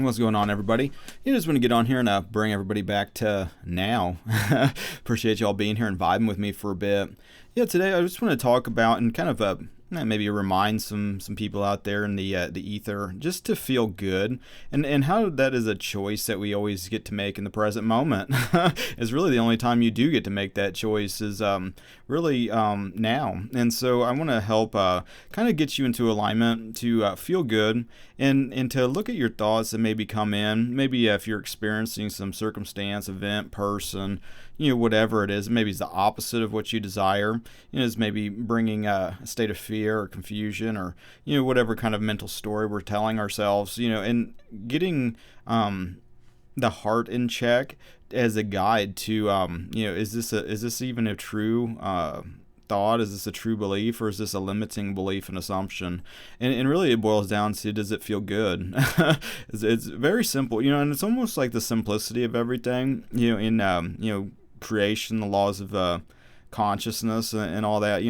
What's going on, everybody? You just want to get on here and bring everybody back to now. Appreciate y'all being here and vibing with me for a bit. Yeah, today I just want to talk about and kind of maybe remind some people out there in the ether just to feel good, and how that is a choice that we always get to make in the present moment. It's really the only time you do get to make that choice is really now. And so I want to help kind of get you into alignment to feel good and to look at your thoughts that maybe come in. Maybe if you're experiencing some circumstance, event, person, whatever it is, maybe it's the opposite of what you desire. It's maybe bringing a state of fear or confusion or, whatever kind of mental story we're telling ourselves, and getting the heart in check as a guide to, is this even a true thought? Is this a true belief, or is this a limiting belief and assumption? And really it boils down to, does it feel good? It's very simple, and it's almost like the simplicity of everything, in creation, the laws of consciousness and all that.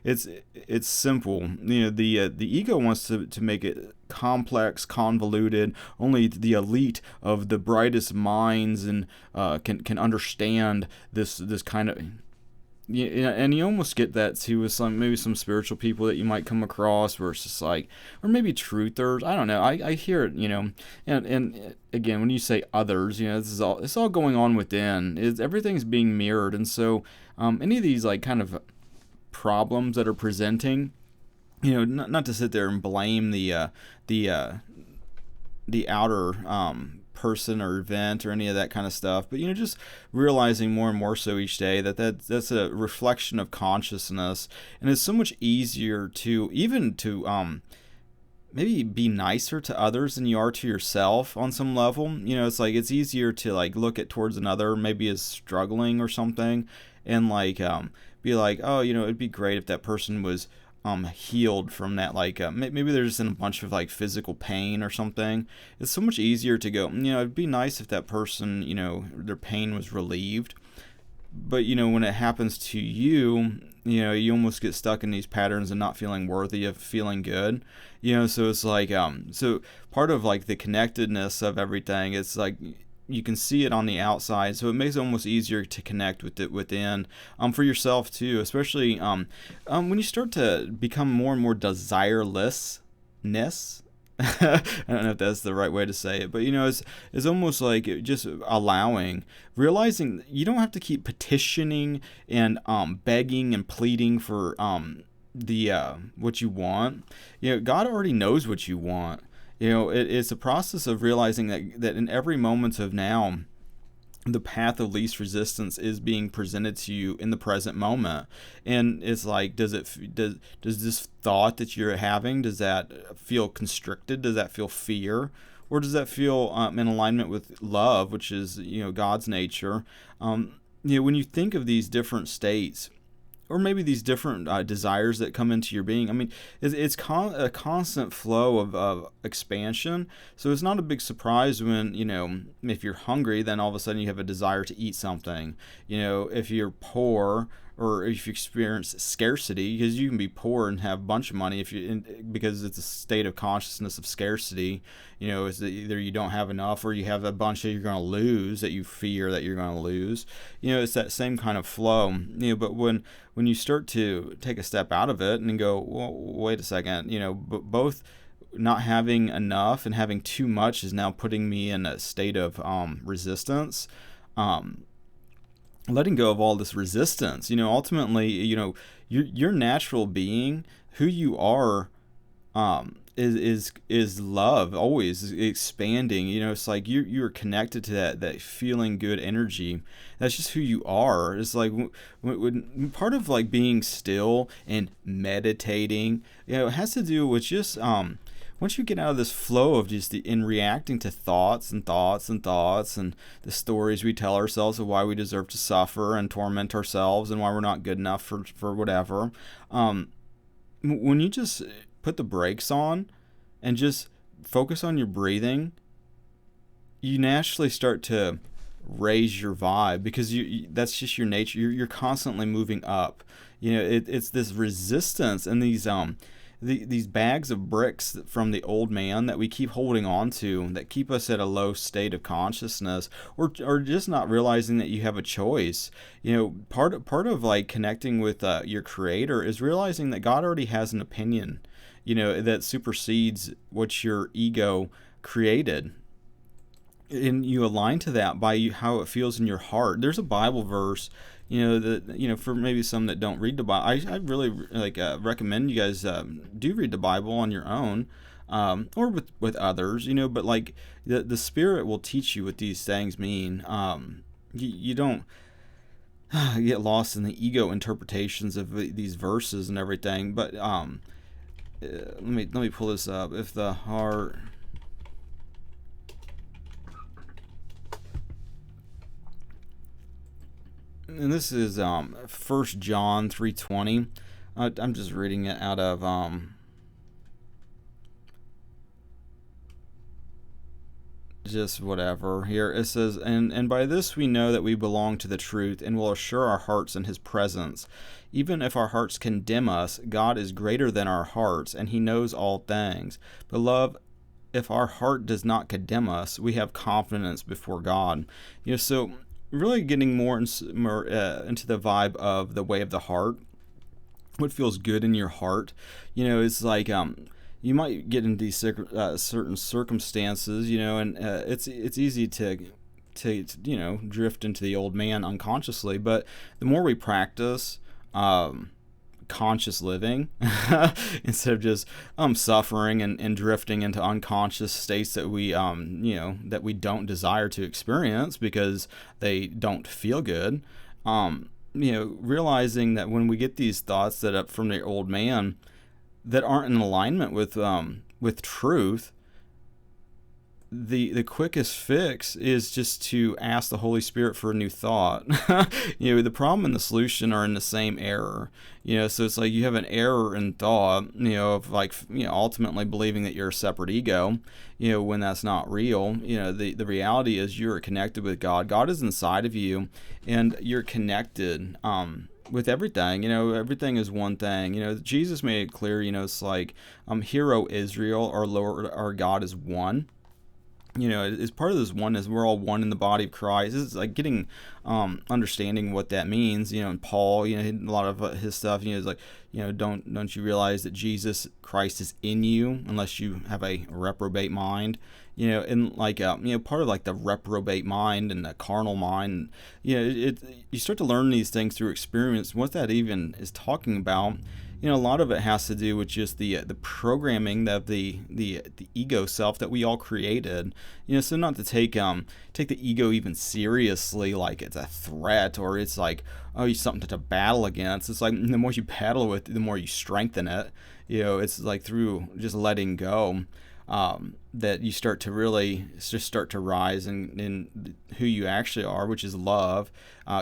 It's simple. The ego wants to make it complex, convoluted. Only the elite of the brightest minds and can understand this kind of. Yeah, and you almost get that too with maybe some spiritual people that you might come across, where it's just like, or maybe truthers. I don't know. I hear it, and again, when you say others, it's all going on within. Everything's being mirrored, and so any of these like kind of problems that are presenting, not to sit there and blame the outer person or event or any of that kind of stuff, but just realizing more and more so each day that's a reflection of consciousness, and it's so much easier to even to maybe be nicer to others than you are to yourself on some level. It's like it's easier to like look at towards another maybe as struggling or something, and like be like, oh, it'd be great if that person was healed from that, like maybe they're just in a bunch of like physical pain or something. It's so much easier to go, it'd be nice if that person, their pain was relieved. But when it happens to you, you almost get stuck in these patterns and not feeling worthy of feeling good. So it's like so part of like the connectedness of everything, it's like you can see it on the outside, so it makes it almost easier to connect with it within, for yourself too, especially when you start to become more and more desirelessness. I don't know if that's the right way to say it, but it's almost like just realizing you don't have to keep petitioning and begging and pleading for the what you want. God already knows what you want. It's a process of realizing that in every moment of now, the path of least resistance is being presented to you in the present moment. And it's like, does this thought that you're having, does that feel constricted? Does that feel fear? Or does that feel in alignment with love, which is, God's nature? When you think of these different states, or maybe these different desires that come into your being. I mean, it's a constant flow of expansion. So it's not a big surprise when, if you're hungry, then all of a sudden you have a desire to eat something. If you're poor, or if you experience scarcity, because you can be poor and have a bunch of money because it's a state of consciousness of scarcity. Is that either you don't have enough, or you have a bunch that you're going to lose, that you fear that you're going to lose. It's that same kind of flow. But when you start to take a step out of it and go, well, wait a second, both not having enough and having too much is now putting me in a state of resistance. Letting go of all this resistance, ultimately, your natural being, who you are, is love, always expanding. It's like you're connected to that feeling good energy. That's just who you are. It's like when part of like being still and meditating, it has to do with just once you get out of this flow of just in reacting to thoughts and thoughts and thoughts and the stories we tell ourselves of why we deserve to suffer and torment ourselves and why we're not good enough for whatever, when you just put the brakes on and just focus on your breathing, you naturally start to raise your vibe, because that's just your nature. You're constantly moving up. It's this resistance and these these bags of bricks from the old man that we keep holding on to, that keep us at a low state of consciousness, or just not realizing that you have a choice. Part of like connecting with your creator is realizing that God already has an opinion, that supersedes what your ego created. And you align to that by how it feels in your heart. There's a Bible verse, that for maybe some that don't read the Bible, I really recommend you guys do read the Bible on your own, or with others, but like the Spirit will teach you what these things mean. You don't get lost in the ego interpretations of these verses and everything. But let me pull this up. If the heart. And this is 1 John 3:20. I'm just reading it out of just whatever here. It says, and by this we know that we belong to the truth, and will assure our hearts in his presence. Even if our hearts condemn us, God is greater than our hearts, and he knows all things. Beloved, if our heart does not condemn us, we have confidence before God. So really getting more into the vibe of the way of the heart, what feels good in your heart. It's like you might get into these certain circumstances, and it's easy to drift into the old man unconsciously. But the more we practice conscious living instead of just suffering and drifting into unconscious states that we that we don't desire to experience because they don't feel good, realizing that when we get these thoughts that up from the old man that aren't in alignment with truth, the quickest fix is just to ask the Holy Spirit for a new thought. The problem and the solution are in the same error. So it's like you have an error in thought, of like, ultimately believing that you're a separate ego, when that's not real. The reality is you're connected with God. God is inside of you, and you're connected with everything. Everything is one thing. Jesus made it clear, it's like, Hear, O Israel, our Lord, our God is one. As part of this oneness, we're all one in the body of Christ. It's like getting, understanding what that means. And Paul, a lot of his stuff, is like, don't you realize that Jesus Christ is in you unless you have a reprobate mind. And like, part of like the reprobate mind and the carnal mind, you start to learn these things through experience. What that even is talking about, a lot of it has to do with just the programming of the ego self that we all created. So not to take the ego even seriously, like it's a threat or it's like, oh, something to battle against. It's like the more you battle with, the more you strengthen it. It's like through just letting go, that you start to really just start to rise in who you actually are, which is love,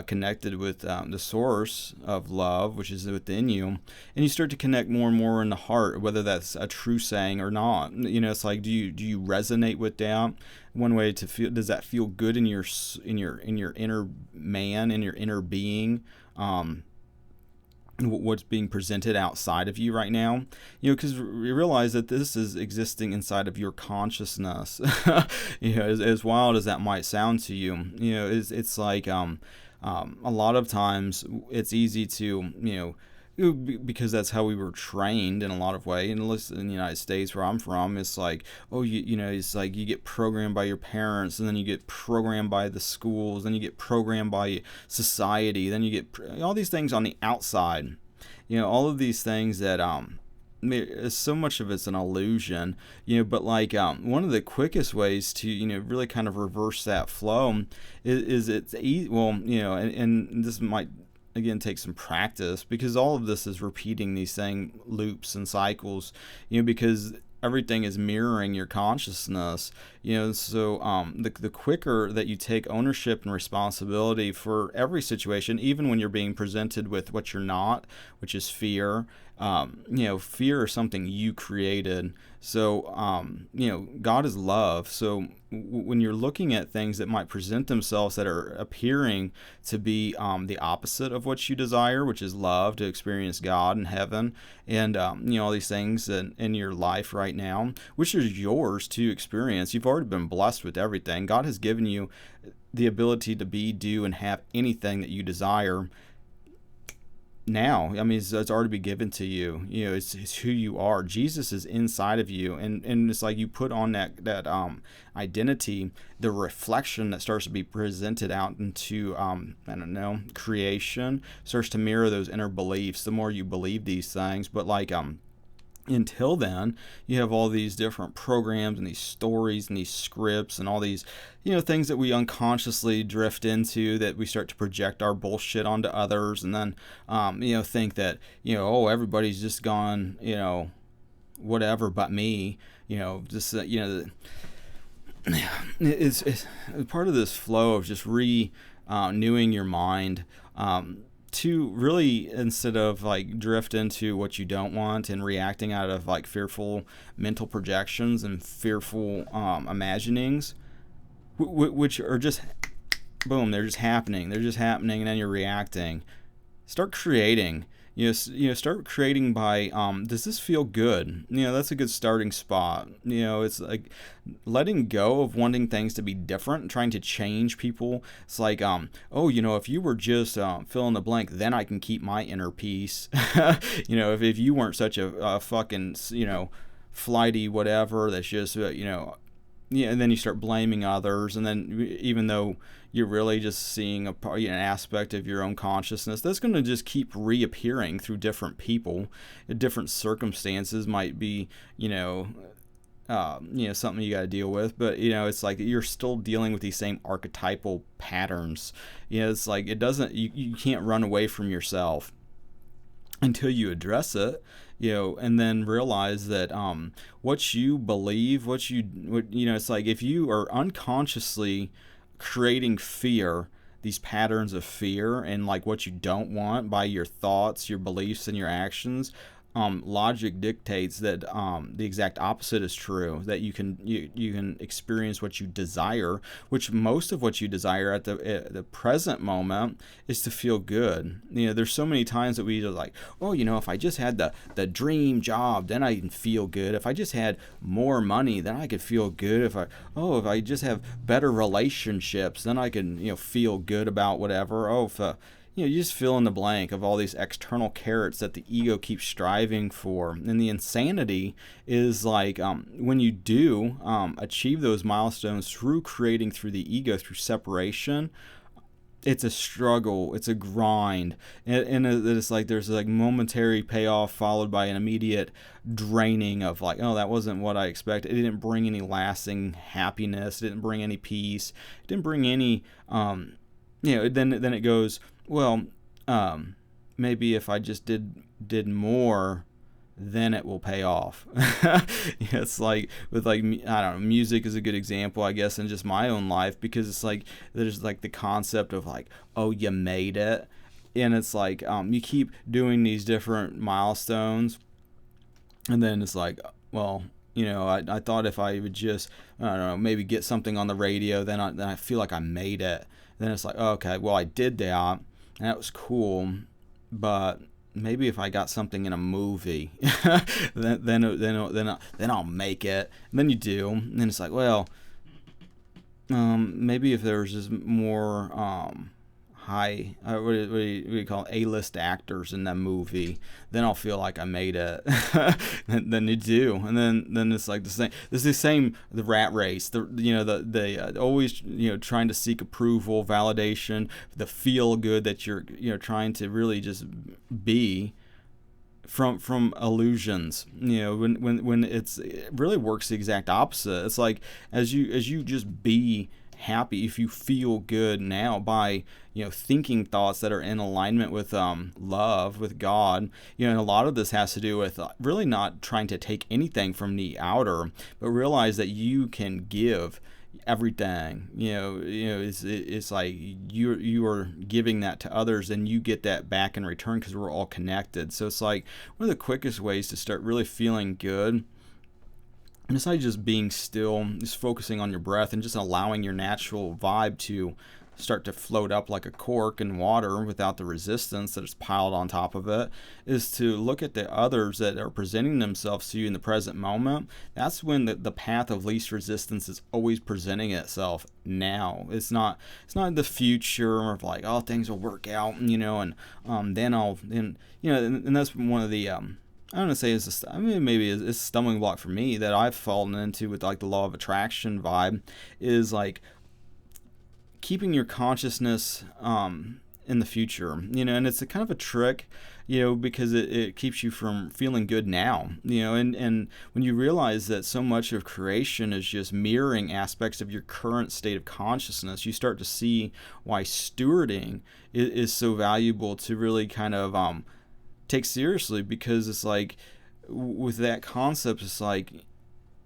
connected with the source of love, which is within you. And you start to connect more and more in the heart, whether that's a true saying or not. It's like, do you resonate with that? One way to feel, does that feel good in your inner man, in your inner being? What's being presented outside of you right now, because we realize that this is existing inside of your consciousness. As wild as that might sound to you, it's like a lot of times it's easy to because that's how we were trained in a lot of way. And in the United States, where I'm from, it's like, it's like you get programmed by your parents, and then you get programmed by the schools, then you get programmed by society, then you get all these things on the outside. All of these things that so much of it's an illusion. But like one of the quickest ways to really kind of reverse that flow is it's easy. Well, and this might again take some practice, because all of this is repeating these same loops and cycles, because everything is mirroring your consciousness, so the quicker that you take ownership and responsibility for every situation, even when you're being presented with what you're not, which is fear, fear is something you created. So, God is love. So when you're looking at things that might present themselves that are appearing to be the opposite of what you desire, which is love, to experience God in heaven, and all these things in your life right now, which is yours to experience. You've already been blessed with everything. God has given you the ability to be, do, and have anything that you desire now. I mean, it's already been given to you. It's who you are. Jesus is inside of you, and it's like you put on that identity, the reflection that starts to be presented out into creation starts to mirror those inner beliefs. The more you believe these things, but until then, you have all these different programs and these stories and these scripts and all these, things that we unconsciously drift into, that we start to project our bullshit onto others, and then, think that, everybody's just gone, whatever but me, it's part of this flow of just renewing your mind, to really, instead of drift into what you don't want and reacting out of fearful mental projections and fearful imaginings, which are just boom, they're just happening, and then you're reacting. Start creating. Start creating by, does this feel good? That's a good starting spot. It's like letting go of wanting things to be different and trying to change people. It's like, if you were just fill in the blank, then I can keep my inner peace. If you weren't such a fucking, flighty whatever, that's just, and then you start blaming others, and then even though you're really just seeing an aspect of your own consciousness that's going to just keep reappearing through different people, different circumstances might be, something you got to deal with, but it's like you're still dealing with these same archetypal patterns. It's like you can't run away from yourself until you address it. And then realize that what you believe, it's like if you are unconsciously creating fear, these patterns of fear, and what you don't want by your thoughts, your beliefs, and your actions, logic dictates that the exact opposite is true, that you can experience what you desire, which most of what you desire at the present moment is to feel good. There's so many times that we just if I just had the dream job, then I can feel good. If I just had more money, then I could feel good. If I just have better relationships, then I can feel good about whatever. You just fill in the blank of all these external carrots that the ego keeps striving for. And the insanity is when you do achieve those milestones through creating through the ego, through separation, it's a struggle, it's a grind, and it's there's momentary payoff followed by an immediate draining of that wasn't what I expected. It didn't bring any lasting happiness, it didn't bring any peace, it didn't bring any then it goes, well, maybe if I just did more, then it will pay off. It's with I don't know, music is a good example, I guess, in just my own life, because it's there's the concept of you made it, and it's you keep doing these different milestones, and then it's well, I thought if I would just, I don't know, maybe get something on the radio, then I feel like I made it. Then it's okay, well, I did that, and that was cool, but maybe if I got something in a movie, then I'll make it. And then you do, and then it's maybe if there was just more high, what do you call it, A-list actors in that movie, then I'll feel like I made it. And then you do, and then it's the same. It's the same. The rat race. The always trying to seek approval, validation, the feel good that you're trying to really just be from illusions. When it really works the exact opposite. It's as you just be happy, if you feel good now by thinking thoughts that are in alignment with love, with God, and a lot of this has to do with really not trying to take anything from the outer, but realize that you can give everything. It's like you are giving that to others, and you get that back in return because we're all connected. So it's like one of the quickest ways to start really feeling good. And it's not just being still, just focusing on your breath and just allowing your natural vibe to start to float up like a cork in water without the resistance that is piled on top of it, is to look at the others that are presenting themselves to you in the present moment. That's when the path of least resistance is always presenting itself now. It's not in the future of like, oh, things will work out, and that's one of the I don't want to say maybe it's a stumbling block for me that I've fallen into with like the law of attraction vibe, is like keeping your consciousness in the future, and it's a kind of a trick, because it keeps you from feeling good now, and when you realize that so much of creation is just mirroring aspects of your current state of consciousness, you start to see why stewarding is so valuable to really kind of take seriously, because it's like with that concept, it's like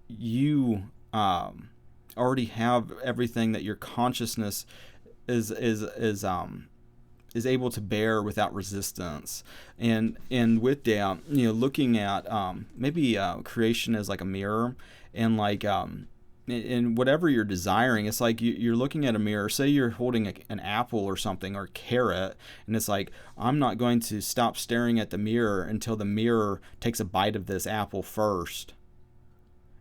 you already have everything that your consciousness is able to bear without resistance, and with that, looking at maybe creation as like a mirror, and like and whatever you're desiring, it's like you're looking at a mirror. Say you're holding an apple or something, or a carrot, and it's like, I'm not going to stop staring at the mirror until the mirror takes a bite of this apple first.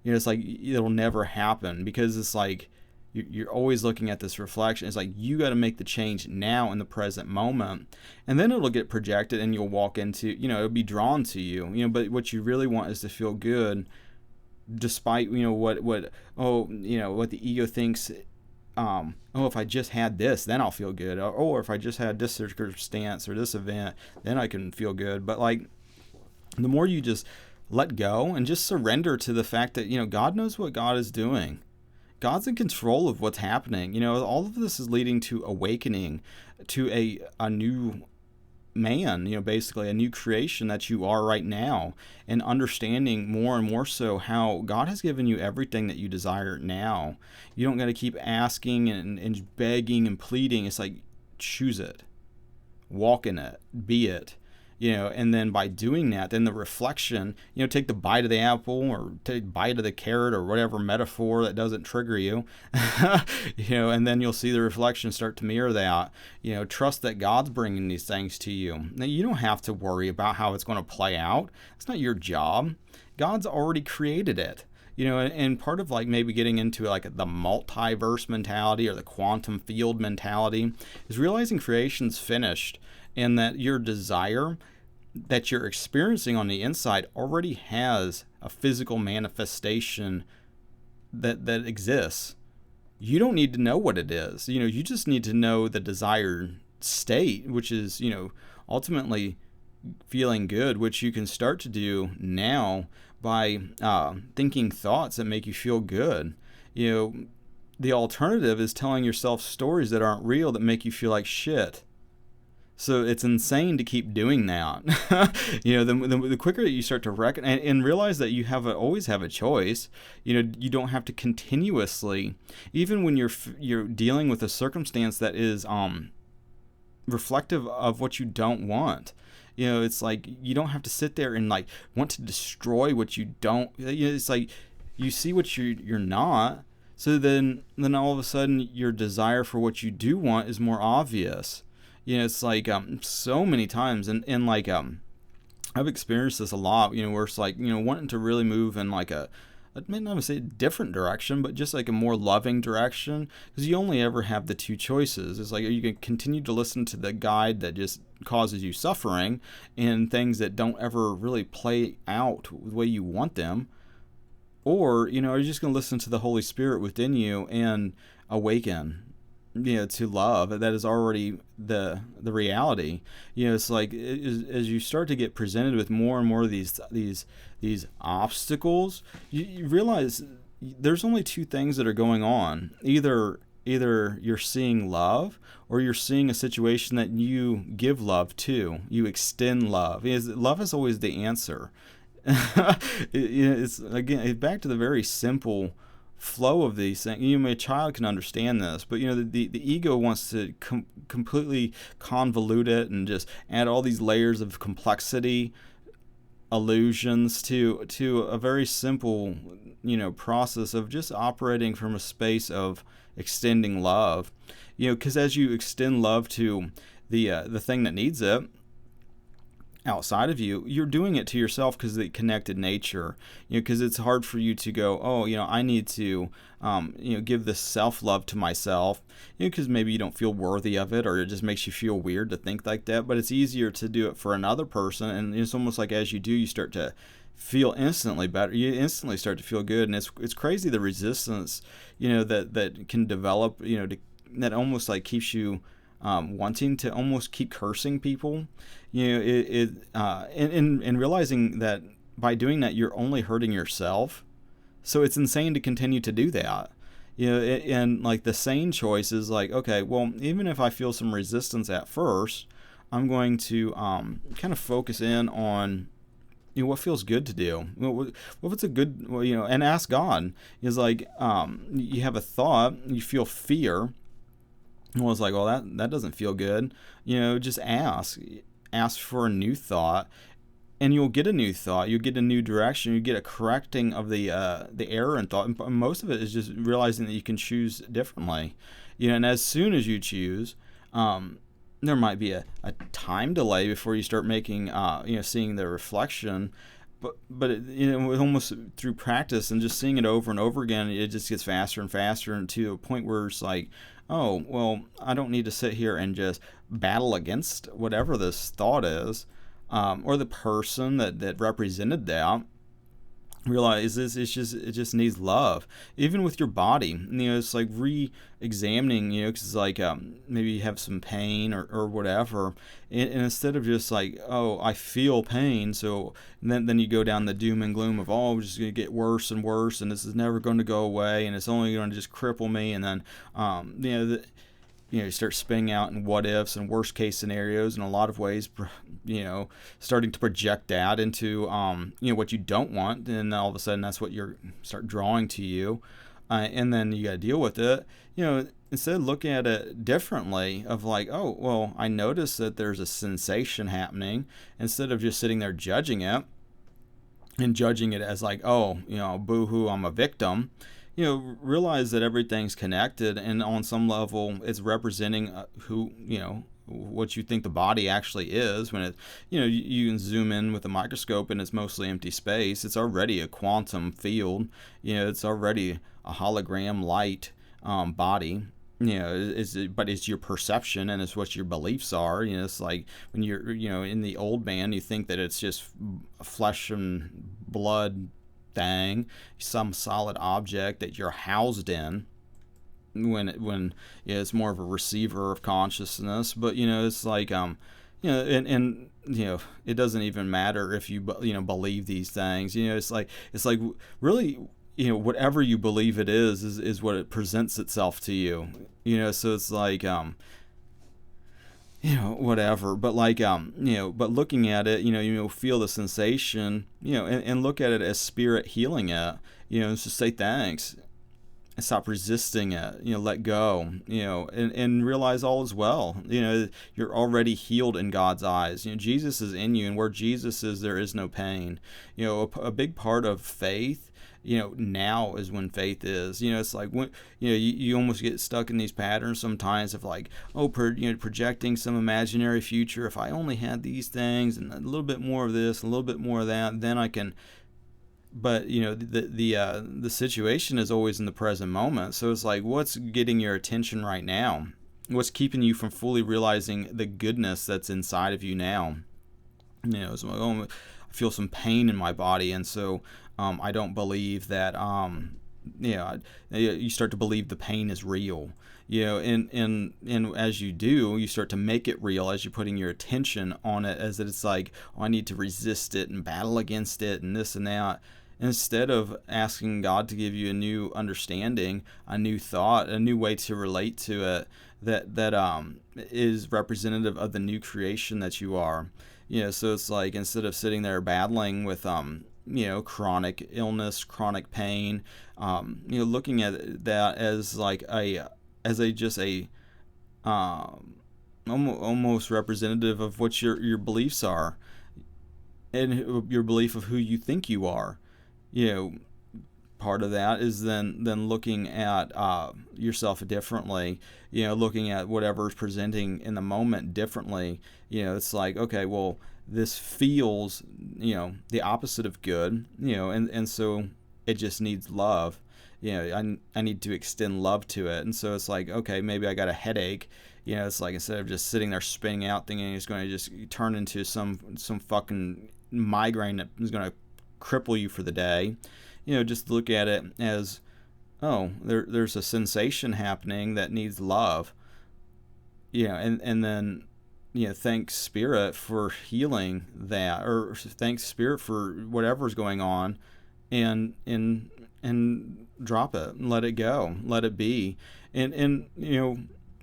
It's like it'll never happen, because it's like you're always looking at this reflection. It's like you got to make the change now in the present moment, and then it'll get projected and you'll walk into, it'll be drawn to you, but what you really want is to feel good, despite what the ego thinks. If I just had this, then I'll feel good, or if I just had this circumstance or this event, then I can feel good. But like, the more you just let go and just surrender to the fact that God knows what God is doing. God's in control of what's happening. All of this is leading to awakening to a new man, basically a new creation that you are right now, and understanding more and more so how God has given you everything that you desire now. You don't got to keep asking and begging and pleading. It's like, choose it, walk in it, be it. And then by doing that, then the reflection, take the bite of the apple or take the bite of the carrot or whatever metaphor that doesn't trigger you, and then you'll see the reflection start to mirror that. Trust that God's bringing these things to you. Now, you don't have to worry about how it's going to play out. It's not your job. God's already created it. And part of like maybe getting into like the multiverse mentality or the quantum field mentality is realizing creation's finished, and that your desire that you're experiencing on the inside already has a physical manifestation that exists. You don't need to know what it is. You just need to know the desired state, which is, ultimately feeling good, which you can start to do now by thinking thoughts that make you feel good. The alternative is telling yourself stories that aren't real that make you feel like shit. So it's insane to keep doing that. The quicker that you start to recognize and realize that you always have a choice. You don't have to continuously, even when you're dealing with a circumstance that is reflective of what you don't want. It's like you don't have to sit there and like want to destroy what you don't. It's like you see what you're not. So then all of a sudden your desire for what you do want is more obvious. It's like so many times, and like I've experienced this a lot. Where it's like wanting to really move in like I may not say a different direction, but just like a more loving direction, because you only ever have the two choices. It's like you can continue to listen to the guide that just causes you suffering and things that don't ever really play out the way you want them, or are you just going to listen to the Holy Spirit within you and awaken to love that is already the reality. It's like as you start to get presented with more and more of these obstacles, you realize there's only two things that are going on. Either you're seeing love, or you're seeing a situation that you give love to. You extend love. Love is always the answer. It's again back to the very simple flow of these things. A child can understand this, but the ego wants to completely convolute it and just add all these layers of complexity, illusions to a very simple process of just operating from a space of extending love. Because as you extend love to the thing that needs it outside of you, you're doing it to yourself because of the connected nature. Because it's hard for you to go, oh, I need to give this self-love to myself, because maybe you don't feel worthy of it, or it just makes you feel weird to think like that. But it's easier to do it for another person, and it's almost like as you do, you start to feel instantly better. You instantly start to feel good, and it's crazy the resistance that can develop, that almost like keeps you wanting to almost keep cursing people, and realizing that by doing that you're only hurting yourself. So it's insane to continue to do that. And like the sane choice is like, okay, well, even if I feel some resistance at first, I'm going to kind of focus in on what feels good to do. What if it's a good, and ask God. Is like, you have a thought, you feel fear. Well, it's like, well, that doesn't feel good. Just ask for a new thought, and you'll get a new thought. You'll get a new direction. You get a correcting of the error in thought. And most of it is just realizing that you can choose differently. And as soon as you choose, there might be a time delay before you start making, seeing the reflection. But almost through practice and just seeing it over and over again, it just gets faster and faster, and to a point where it's like, oh, well, I don't need to sit here and just battle against whatever this thought is, or the person that represented that. Realize it just needs love. Even with your body, it's like re-examining, because it's like maybe you have some pain or whatever, and instead of just like, oh, I feel pain, so then you go down the doom and gloom of, oh, it's just going to get worse and worse, and this is never going to go away, and it's only going to just cripple me, and then you start spinning out in what ifs and worst case scenarios in a lot of ways, starting to project that into, what you don't want. And all of a sudden that's what you start drawing to you. And then you got to deal with it, instead of looking at it differently of like, oh, well, I notice that there's a sensation happening, instead of just sitting there judging it and judging it as like, oh, boo-hoo, I'm a victim. Realize that everything's connected, and on some level it's representing who, what you think the body actually is. When it, you can zoom in with a microscope and it's mostly empty space. It's already a quantum field. It's already a hologram light body. But it's your perception, and it's what your beliefs are. It's like when you're, in the old man, you think that it's just flesh and blood thing, some solid object that you're housed in, when it's more of a receiver of consciousness. But it's like and it doesn't even matter if you believe these things. It's like really, whatever you believe it is what it presents itself to you. So it's like whatever, but like, but looking at it, you'll feel the sensation, and look at it as spirit healing it, just say thanks and stop resisting it, let go, and realize all is well. You're already healed in God's eyes. Jesus is in you, and where Jesus is, there is no pain. A big part of faith, now is when faith is. It's like when you almost get stuck in these patterns sometimes of like, oh, projecting some imaginary future. If I only had these things and a little bit more of this, a little bit more of that, then I can. But the situation is always in the present moment. So it's like, what's getting your attention right now? What's keeping you from fully realizing the goodness that's inside of you now? It's like, oh, I feel some pain in my body, and so I don't believe that. You start to believe the pain is real. And as you do, you start to make it real as you're putting your attention on it, as that it's like, oh, I need to resist it and battle against it and this and that. Instead of asking God to give you a new understanding, a new thought, a new way to relate to it, that is representative of the new creation that you are. So it's like, instead of sitting there battling with chronic illness, chronic pain, looking at that as like almost representative of what your beliefs are, and your belief of who you think you are. Part of that is then looking at yourself differently, looking at whatever's presenting in the moment differently. It's like, okay, well, this feels, the opposite of good, and so it just needs love. I need to extend love to it. And so it's like, okay, maybe I got a headache. It's like, instead of just sitting there spinning out thinking it's going to just turn into some fucking migraine that is going to cripple you for the day, just look at it as, oh, there's a sensation happening that needs love. And then, thank Spirit for healing that, or thank Spirit for whatever's going on, and drop it and let it go, let it be. And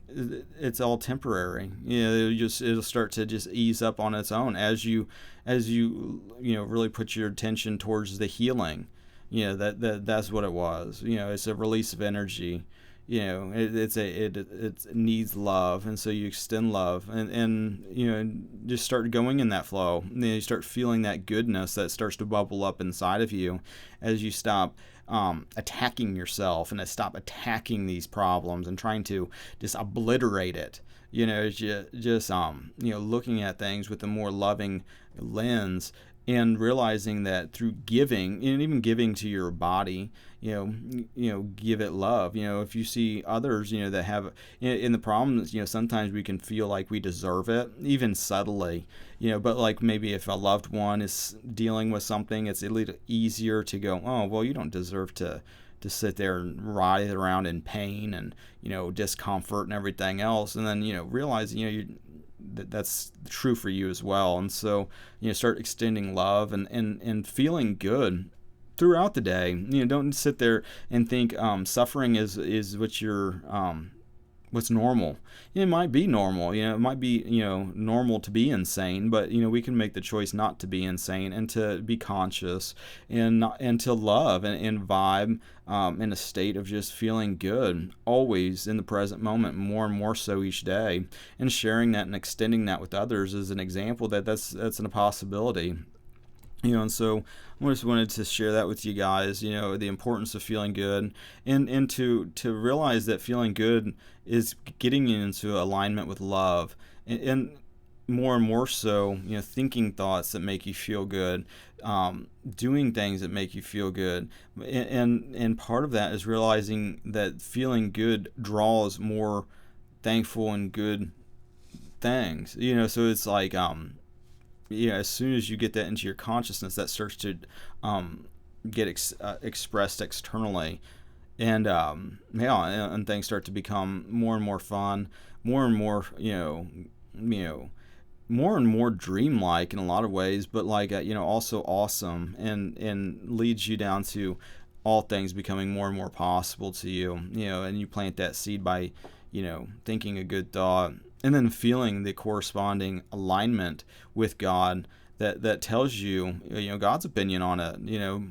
it's all temporary. It'll start to just ease up on its own as you really put your attention towards the healing. That's what it was. It's a release of energy. It needs love, and so you extend love, and just start going in that flow. You start feeling that goodness that starts to bubble up inside of you as you stop attacking yourself and stop attacking these problems and trying to just obliterate it. Just looking at things with a more loving lens, and realizing that through giving, and even giving to your body, give it love. If you see others, that have, in the problems, sometimes we can feel like we deserve it, even subtly, but like maybe if a loved one is dealing with something, it's a little easier to go, oh, well, you don't deserve to sit there and writhe around in pain and, discomfort and everything else. And then, realize, that's true for you as well. And so, start extending love and feeling good throughout the day. Don't sit there and think suffering is what you're what's normal. It might be normal. It might be normal to be insane, but we can make the choice not to be insane and to be conscious and to love and vibe in a state of just feeling good, always in the present moment, more and more so each day, and sharing that and extending that with others is an example that's a possibility. And so I just wanted to share that with you guys, the importance of feeling good, and to realize that feeling good is getting you into alignment with love, and more and more so, thinking thoughts that make you feel good, doing things that make you feel good. And part of that is realizing that feeling good draws more thankful and good things, so it's like, as soon as you get that into your consciousness, that starts to get expressed externally, and and things start to become more and more fun, more and more more and more dreamlike in a lot of ways, but like also awesome, and leads you down to all things becoming more and more possible to you. And you plant that seed by thinking a good thought, and then feeling the corresponding alignment with God that tells you, God's opinion on it,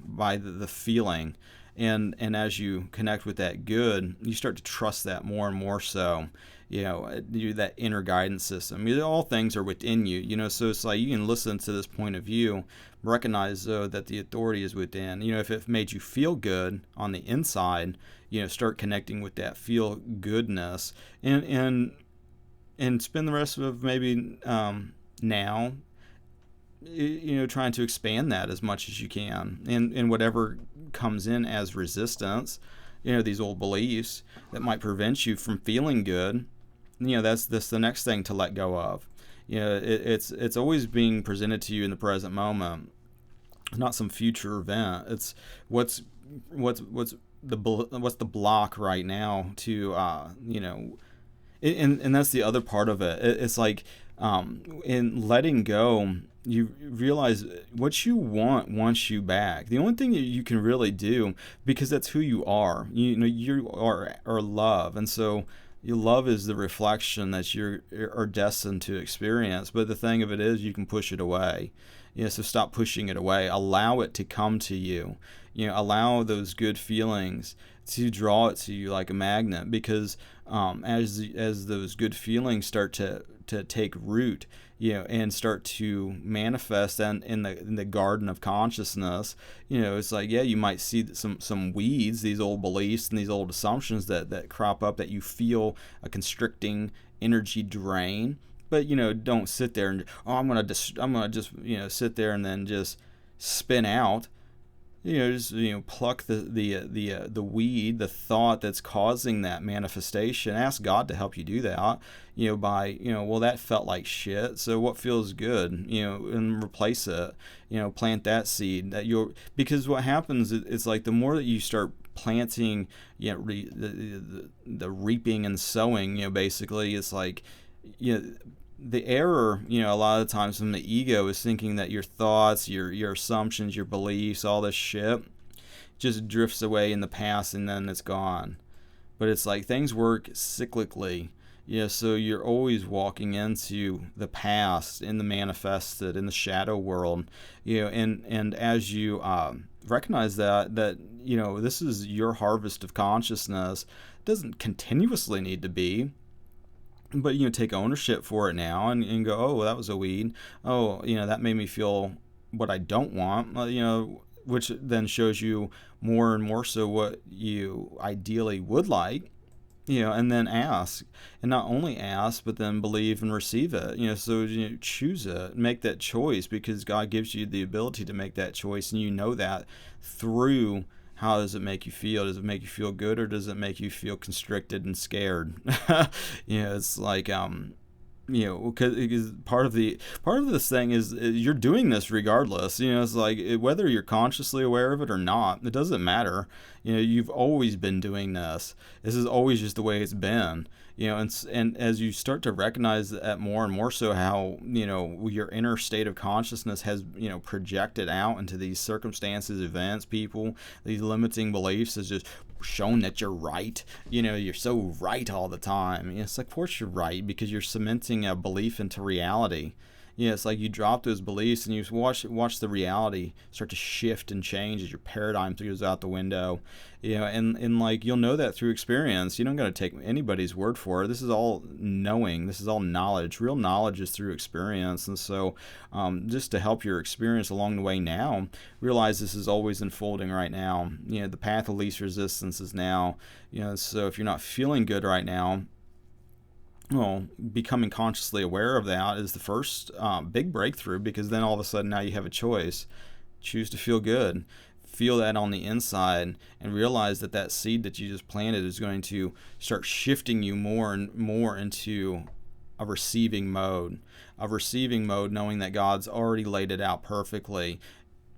by the feeling. And as you connect with that good, you start to trust that more and more so, that inner guidance system. All things are within you, so it's like you can listen to this point of view, recognize, though, that the authority is within. If it made you feel good on the inside, start connecting with that feel goodness, and spend the rest of maybe now, trying to expand that as much as you can, and whatever comes in as resistance, these old beliefs that might prevent you from feeling good, that's the next thing to let go of. It's always being presented to you in the present moment, not some future event. It's what's the block right now to and that's the other part of it. It's like, in letting go, you realize what you wants you back. The only thing that you can really do, because that's who you are. You are love, and so Love is the reflection that you are destined to experience. But the thing of it is, you can push it away. So stop pushing it away. Allow it to come to you. Allow those good feelings to draw it to you like a magnet. Because as those good feelings start to take root, and start to manifest in the garden of consciousness, it's like, yeah, you might see some weeds, these old beliefs and these old assumptions that crop up, that you feel a constricting energy drain. But don't sit there and I'm gonna just sit there and then just spin out. Just pluck the weed, the thought that's causing that manifestation. Ask God to help you do that. By well, that felt like shit. So what feels good? And replace it. Plant that seed because what happens is, it's like the more that you start planting, the reaping and sowing. Basically, it's like the error, a lot of the times from the ego is thinking that your thoughts, your assumptions, your beliefs, all this shit just drifts away in the past and then it's gone. But it's like things work cyclically. So you're always walking into the past, in the manifested, in the shadow world. And as you recognize that this is your harvest of consciousness, it doesn't continuously need to be. But take ownership for it now and go, oh, that was a weed. Oh, that made me feel what I don't want. Which then shows you more and more so what you ideally would like. And then ask, and not only ask, but then believe and receive it. So choose it, make that choice, because God gives you the ability to make that choice, and that through. How does it make you feel? Does it make you feel good, or does it make you feel constricted and scared? It's like because part of this thing is you're doing this regardless. It's like whether you're consciously aware of it or not, it doesn't matter. You've always been doing this. This is always just the way it's been. And as you start to recognize that more and more so, how your inner state of consciousness has projected out into these circumstances, events, people, these limiting beliefs, is just shown that you're right. You're so right all the time. It's like, of course you're right, because you're cementing a belief into reality. It's like you drop those beliefs and you watch the reality start to shift and change as your paradigm goes out the window. And like you'll know that through experience. You don't got to take anybody's word for it. This is all knowing. This is all knowledge. Real knowledge is through experience. And so just to help your experience along the way now, realize this is always unfolding right now. The path of least resistance is now. So if you're not feeling good right now, well, becoming consciously aware of that is the first big breakthrough, because then all of a sudden now you have a choice. Choose to feel good. Feel that on the inside and realize that seed that you just planted is going to start shifting you more and more into a receiving mode. Knowing that God's already laid it out perfectly.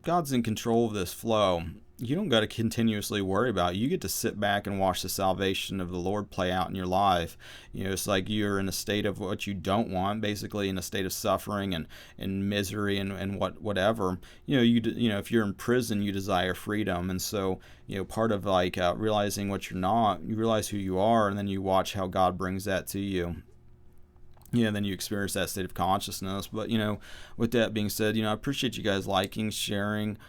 God's in control of this flow. You don't got to continuously worry about it. You get to sit back and watch the salvation of the Lord play out in your life. It's like you're in a state of what you don't want, basically in a state of suffering and misery and whatever. If you're in prison, you desire freedom. And so, part of like realizing what you're not, you realize who you are, and then you watch how God brings that to you. Then you experience that state of consciousness. But, with that being said, I appreciate you guys liking, sharing,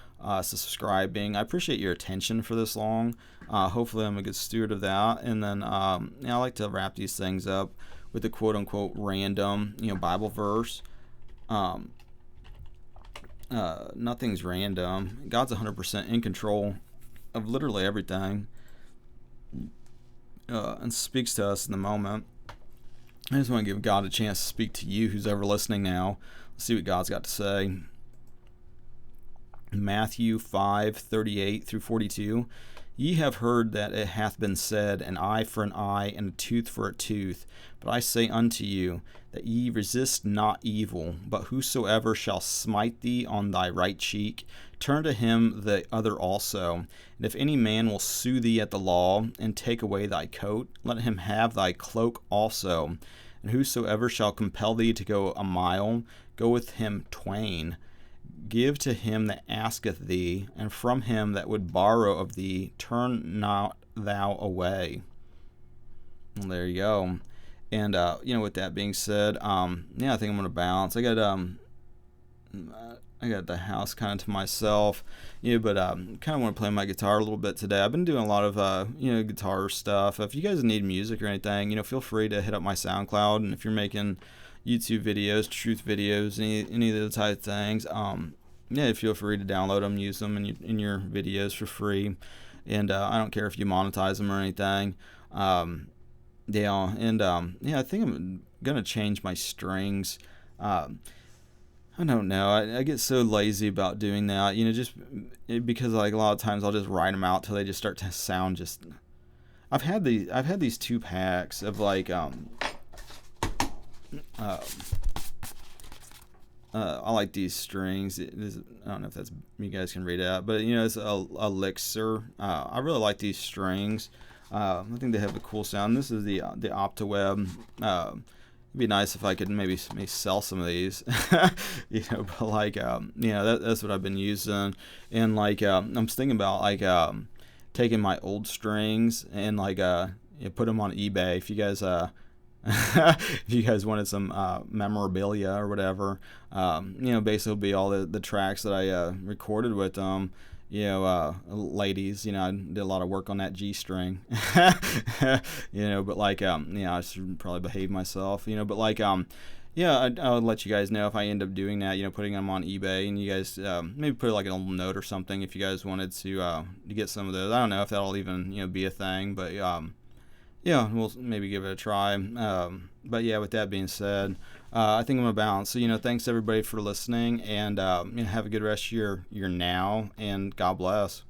subscribing. I appreciate your attention for this long. Hopefully I'm a good steward of that. And then I like to wrap these things up with a quote-unquote random, Bible verse. Nothing's random. God's 100% in control of literally everything, and speaks to us in the moment. I just want to give God a chance to speak to you, who's ever listening now. Let's see what God's got to say. Matthew 5:38 through 42. Ye have heard that it hath been said, an eye for an eye, and a tooth for a tooth. But I say unto you, that ye resist not evil, but whosoever shall smite thee on thy right cheek, turn to him the other also. And if any man will sue thee at the law, and take away thy coat, let him have thy cloak also. And whosoever shall compel thee to go a mile, go with him twain. Give to him that asketh thee, and from him that would borrow of thee turn not thou away. Well, there you go. And with that being said, yeah, I think I'm gonna bounce. I got the house kind of to myself, but kind of want to play my guitar a little bit today. I've been doing a lot of guitar stuff. If you guys need music or anything, feel free to hit up my SoundCloud. And if you're making YouTube videos, truth videos, any of those type of things, yeah, feel free to download them, use them in your videos for free. And I don't care if you monetize them or anything. Yeah, and yeah, I think I'm gonna change my strings. I don't know. I get so lazy about doing that. Because like a lot of times I'll just write them out till they just start to sound just. I've had these 2 packs of like uh, I like these strings. I don't know if that's you guys can read it, but it's a elixir. I really like these strings. I think they have a cool sound. This is the OptiWeb. It'd be nice if I could maybe sell some of these, But like, that's what I've been using, and like, I'm thinking about like taking my old strings and like put them on eBay. If you guys if you guys wanted some memorabilia or whatever, basically it'll be all the tracks that I recorded with them. Ladies, I did a lot of work on that G string, but like, I should probably behave myself, but like, yeah, I would let you guys know if I end up doing that, putting them on eBay, and you guys maybe put like a little note or something if you guys wanted to get some of those. I don't know if that'll even, be a thing, but yeah, we'll maybe give it a try. But yeah, with that being said, I think I'm gonna bounce. So thanks everybody for listening, and have a good rest of your now, and God bless.